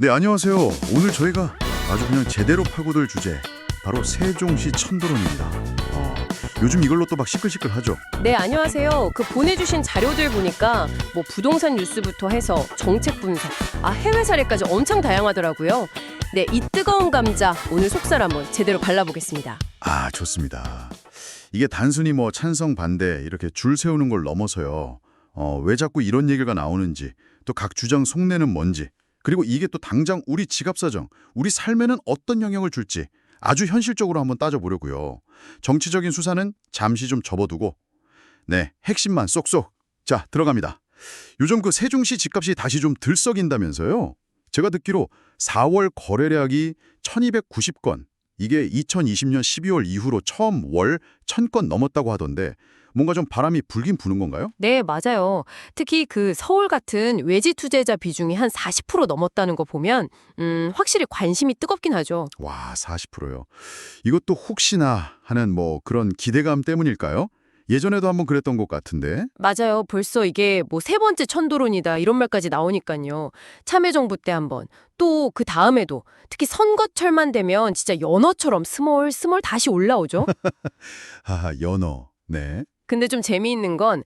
네, 안녕하세요. 오늘 저희가 아주 그냥 제대로 파고들 주제, 바로 세종시 천도론입니다. 요즘 이걸로 또 막 시끌시끌하죠. 네, 안녕하세요. 그 보내주신 자료들 보니까 뭐 부동산 뉴스부터 해서 정책 분석, 해외 사례까지 엄청 다양하더라고요. 네, 이 뜨거운 감자 오늘 속살 한번 제대로 발라보겠습니다. 좋습니다. 이게 단순히 뭐 찬성 반대 이렇게 줄 세우는 걸 넘어서요. 왜 자꾸 이런 얘기가 나오는지, 또 각 주장 속내는 뭔지, 그리고 이게 또 당장 우리 지갑 사정, 우리 삶에는 어떤 영향을 줄지 아주 현실적으로 한번 따져보려고요. 정치적인 수사는 잠시 좀 접어두고, 네, 핵심만 쏙쏙. 자, 들어갑니다. 요즘 그 세종시 집값이 다시 좀 들썩인다면서요? 제가 듣기로 4월 거래량이 1290건, 이게 2020년 12월 이후로 처음 월 1000건 넘었다고 하던데 뭔가 좀 바람이 불긴 부는 건가요? 네, 맞아요. 특히 그 서울 같은 외지 투자자 비중이 한 40% 넘었다는 거 보면 확실히 관심이 뜨겁긴 하죠. 와, 40%요. 이것도 혹시나 하는 뭐 그런 기대감 때문일까요? 예전에도 한번 그랬던 것 같은데. 맞아요. 벌써 이게 뭐 세 번째 천도론이다 이런 말까지 나오니까요. 참여정부 때 한 번, 또 그 다음에도 특히 선거철만 되면 진짜 연어처럼 스멀스멀 다시 올라오죠. 연어. 네. 근데 좀 재미있는 건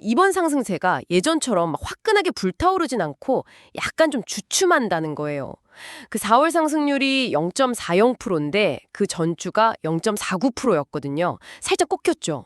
이번 상승세가 예전처럼 막 화끈하게 불타오르진 않고 약간 좀 주춤한다는 거예요. 그 4월 상승률이 0.40%인데 그 전주가 0.49%였거든요. 살짝 꺾였죠.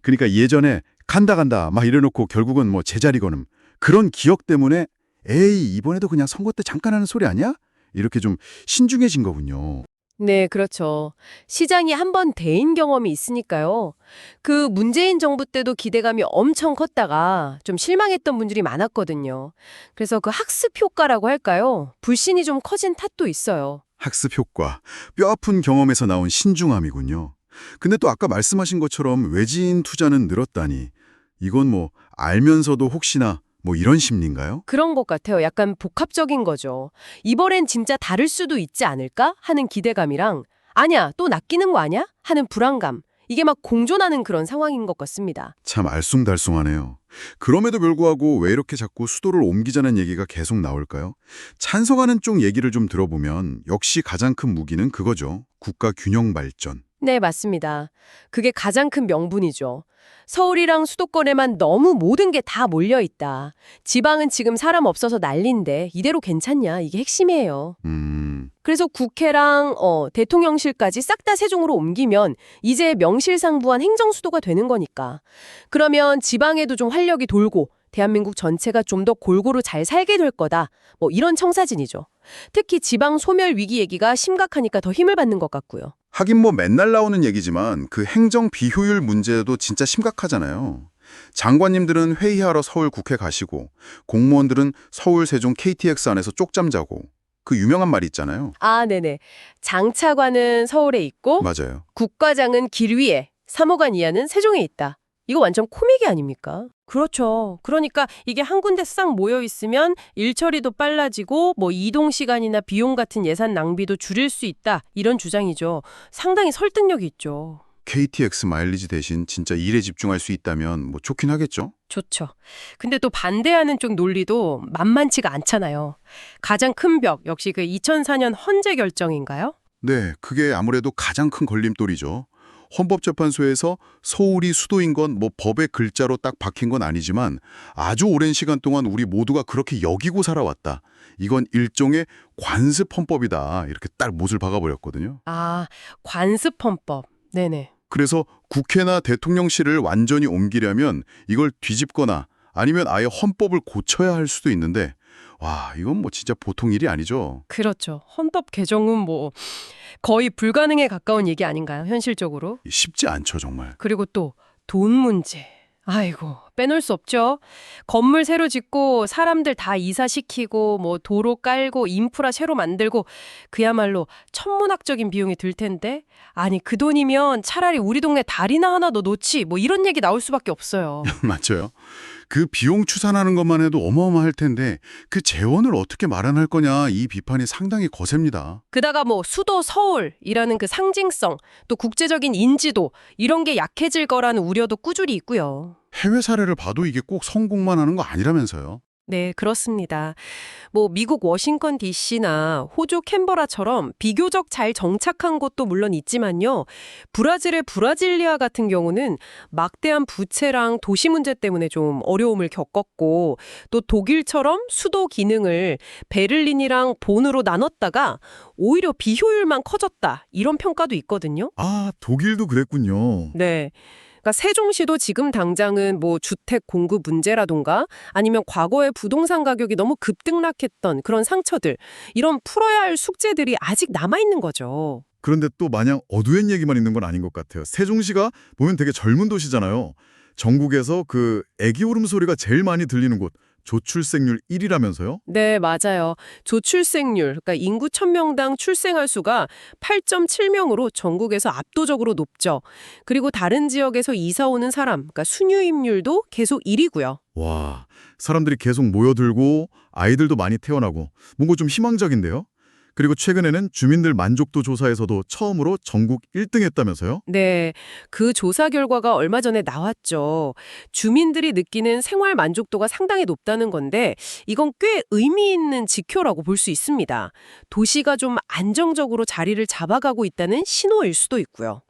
그러니까 예전에 간다 간다 막 이래놓고 결국은 뭐 제자리 걸음. 그런 기억 때문에 에이, 이번에도 그냥 선거 때 잠깐 하는 소리 아니야? 이렇게 좀 신중해진 거군요. 네, 그렇죠. 시장이 한 번 대인 경험이 있으니까요. 그 문재인 정부 때도 기대감이 엄청 컸다가 좀 실망했던 분들이 많았거든요. 그래서 그 학습 효과라고 할까요? 불신이 좀 커진 탓도 있어요. 학습 효과, 뼈아픈 경험에서 나온 신중함이군요. 근데 또 아까 말씀하신 것처럼 외지인 투자는 늘었다니 이건 뭐 알면서도 혹시나 뭐 이런 심리인가요? 그런 것 같아요. 약간 복합적인 거죠. 이번엔 진짜 다를 수도 있지 않을까 하는 기대감이랑 아니야, 또 낚이는 거 아니야? 하는 불안감. 이게 막 공존하는 그런 상황인 것 같습니다. 참 알쏭달쏭하네요. 그럼에도 불구하고 왜 이렇게 자꾸 수도를 옮기자는 얘기가 계속 나올까요? 찬성하는 쪽 얘기를 좀 들어보면 역시 가장 큰 무기는 그거죠. 국가 균형 발전. 네, 맞습니다. 그게 가장 큰 명분이죠. 서울이랑 수도권에만 너무 모든 게 다 몰려 있다. 지방은 지금 사람 없어서 난린데 이대로 괜찮냐? 이게 핵심이에요. 그래서 국회랑 대통령실까지 싹 다 세종으로 옮기면 이제 명실상부한 행정수도가 되는 거니까. 그러면 지방에도 좀 활력이 돌고 대한민국 전체가 좀 더 골고루 잘 살게 될 거다. 뭐 이런 청사진이죠. 특히 지방 소멸 위기 얘기가 심각하니까 더 힘을 받는 것 같고요. 하긴 뭐 맨날 나오는 얘기지만 그 행정 비효율 문제도 진짜 심각하잖아요. 장관님들은 회의하러 서울 국회 가시고 공무원들은 서울 세종 KTX 안에서 쪽잠 자고 그 유명한 말이 있잖아요. 네네. 장차관은 서울에 있고 맞아요. 국과장은 길 위에, 사무관 이하는 세종에 있다. 이거 완전 코미디 아닙니까? 그렇죠. 그러니까 이게 한 군데 싹 모여 있으면 일 처리도 빨라지고 뭐 이동 시간이나 비용 같은 예산 낭비도 줄일 수 있다. 이런 주장이죠. 상당히 설득력이 있죠. KTX 마일리지 대신 진짜 일에 집중할 수 있다면 뭐 좋긴 하겠죠? 좋죠. 근데 또 반대하는 쪽 논리도 만만치가 않잖아요. 가장 큰 벽 역시 그 2004년 헌재 결정인가요? 네, 그게 아무래도 가장 큰 걸림돌이죠. 헌법재판소에서 서울이 수도인 건 뭐 법의 글자로 딱 박힌 건 아니지만 아주 오랜 시간 동안 우리 모두가 그렇게 여기고 살아왔다. 이건 일종의 관습 헌법이다. 이렇게 딱 못을 박아버렸거든요. 관습 헌법. 네네. 그래서 국회나 대통령실을 완전히 옮기려면 이걸 뒤집거나 아니면 아예 헌법을 고쳐야 할 수도 있는데 와, 이건 뭐 진짜 보통 일이 아니죠. 그렇죠. 헌법 개정은 뭐 거의 불가능에 가까운 얘기 아닌가요? 현실적으로. 쉽지 않죠, 정말. 그리고 또 돈 문제. 아이고, 빼놓을 수 없죠. 건물 새로 짓고 사람들 다 이사시키고 뭐 도로 깔고 인프라 새로 만들고 그야말로 천문학적인 비용이 들 텐데 아니 그 돈이면 차라리 우리 동네 다리나 하나 더 놓지 뭐 이런 얘기 나올 수밖에 없어요. 맞죠. 그 비용 추산하는 것만 해도 어마어마할 텐데 그 재원을 어떻게 마련할 거냐 이 비판이 상당히 거셉니다. 게다가 뭐 수도 서울이라는 그 상징성 또 국제적인 인지도 이런 게 약해질 거라는 우려도 꾸준히 있고요. 해외 사례를 봐도 이게 꼭 성공만 하는 거 아니라면서요. 네, 그렇습니다. 뭐 미국 워싱턴 DC나 호주 캔버라처럼 비교적 잘 정착한 곳도 물론 있지만요. 브라질의 브라질리아 같은 경우는 막대한 부채랑 도시 문제 때문에 좀 어려움을 겪었고 또 독일처럼 수도 기능을 베를린이랑 본으로 나눴다가 오히려 비효율만 커졌다. 이런 평가도 있거든요. 아, 독일도 그랬군요. 네. 그러니까 세종시도 지금 당장은 뭐 주택 공급 문제라던가 아니면 과거에 부동산 가격이 너무 급등락했던 그런 상처들 이런 풀어야 할 숙제들이 아직 남아 있는 거죠. 그런데 또 마냥 어두운 얘기만 있는 건 아닌 것 같아요. 세종시가 보면 되게 젊은 도시잖아요. 전국에서 그 애기 울음소리가 제일 많이 들리는 곳, 조출생률 1위라면서요? 네, 맞아요. 조출생률, 그러니까 인구 1000명당 출생할 수가 8.7명으로 전국에서 압도적으로 높죠. 그리고 다른 지역에서 이사 오는 사람, 그러니까 순유입률도 계속 1위고요. 와, 사람들이 계속 모여들고 아이들도 많이 태어나고 뭔가 좀 희망적인데요? 그리고 최근에는 주민들 만족도 조사에서도 처음으로 전국 1등 했다면서요? 네, 그 조사 결과가 얼마 전에 나왔죠. 주민들이 느끼는 생활 만족도가 상당히 높다는 건데 이건 꽤 의미 있는 지표라고 볼 수 있습니다. 도시가 좀 안정적으로 자리를 잡아가고 있다는 신호일 수도 있고요.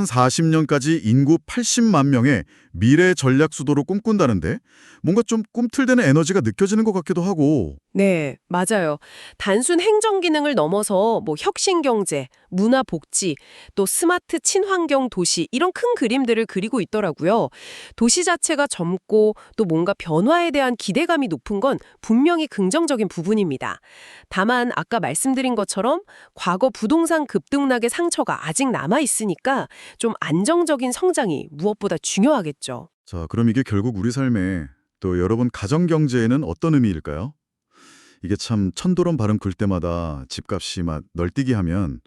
2040년까지 인구 80만 명의 미래 전략 수도로 꿈꾼다는데 뭔가 좀 꿈틀대는 에너지가 느껴지는 것 같기도 하고. 네, 맞아요. 단순 행정 기능을 넘어서 뭐 혁신 경제, 문화 복지, 또 스마트 친환경 도시 이런 큰 그림들을 그리고 있더라고요. 도시 자체가 젊고 또 뭔가 변화에 대한 기대감이 높은 건 분명히 긍정적인 부분입니다. 다만 아까 말씀드린 것처럼 과거 부동산 급등락의 상처가 아직 남아 있으니까 좀 안정적인 성장이 무엇보다 중요하겠죠. 자, 그럼 이게 결국 우리 삶에 또 여러분 가정 경제에는 어떤 의미일까요? 이게 참 천도론 발음 글 때마다 집값이 막 널뛰기 하면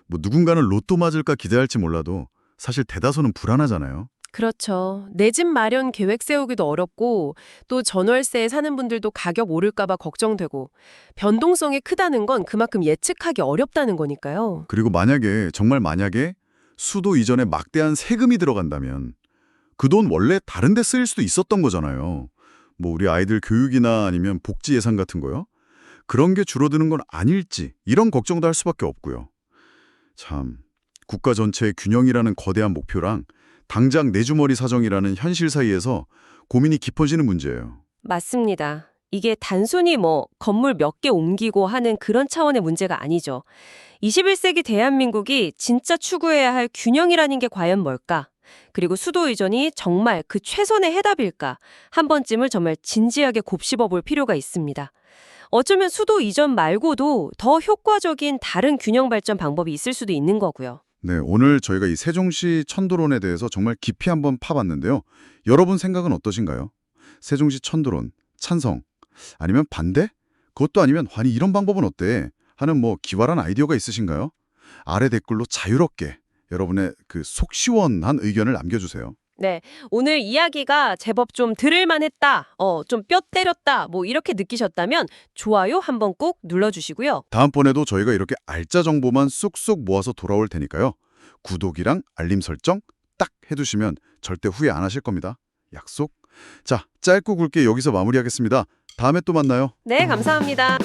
뭐 누군가는 로또 맞을까 기대할지 몰라도 사실 대다수는 불안하잖아요. 그렇죠. 내 집 마련 계획 세우기도 어렵고 또 전월세에 사는 분들도 가격 오를까 봐 걱정되고 변동성이 크다는 건 그만큼 예측하기 어렵다는 거니까요. 그리고 정말 만약에 수도 이전에 막대한 세금이 들어간다면 그 돈 원래 다른 데 쓰일 수도 있었던 거잖아요. 뭐 우리 아이들 교육이나 아니면 복지 예산 같은 거요. 그런 게 줄어드는 건 아닐지 이런 걱정도 할 수밖에 없고요. 참, 국가 전체의 균형이라는 거대한 목표랑 당장 내주머니 사정이라는 현실 사이에서 고민이 깊어지는 문제예요. 맞습니다. 이게 단순히 뭐 건물 몇 개 옮기고 하는 그런 차원의 문제가 아니죠. 21세기 대한민국이 진짜 추구해야 할 균형이라는 게 과연 뭘까? 그리고 수도 이전이 정말 그 최선의 해답일까? 한 번쯤을 정말 진지하게 곱씹어 볼 필요가 있습니다. 어쩌면 수도 이전 말고도 더 효과적인 다른 균형 발전 방법이 있을 수도 있는 거고요. 네, 오늘 저희가 이 세종시 천도론에 대해서 정말 깊이 한번 파봤는데요. 여러분 생각은 어떠신가요? 세종시 천도론, 찬성, 아니면 반대? 그것도 아니면 아니 이런 방법은 어때? 하는 뭐 기발한 아이디어가 있으신가요? 아래 댓글로 자유롭게 여러분의 그 속 시원한 의견을 남겨주세요. 네, 오늘 이야기가 제법 좀 들을만했다, 좀 뼈 때렸다, 뭐 이렇게 느끼셨다면 좋아요 한번 꼭 눌러주시고요. 다음번에도 저희가 이렇게 알짜 정보만 쏙쏙 모아서 돌아올 테니까요. 구독이랑 알림 설정 딱 해두시면 절대 후회 안 하실 겁니다. 약속? 자, 짧고 굵게 여기서 마무리하겠습니다. 다음에 또 만나요. 네, 감사합니다.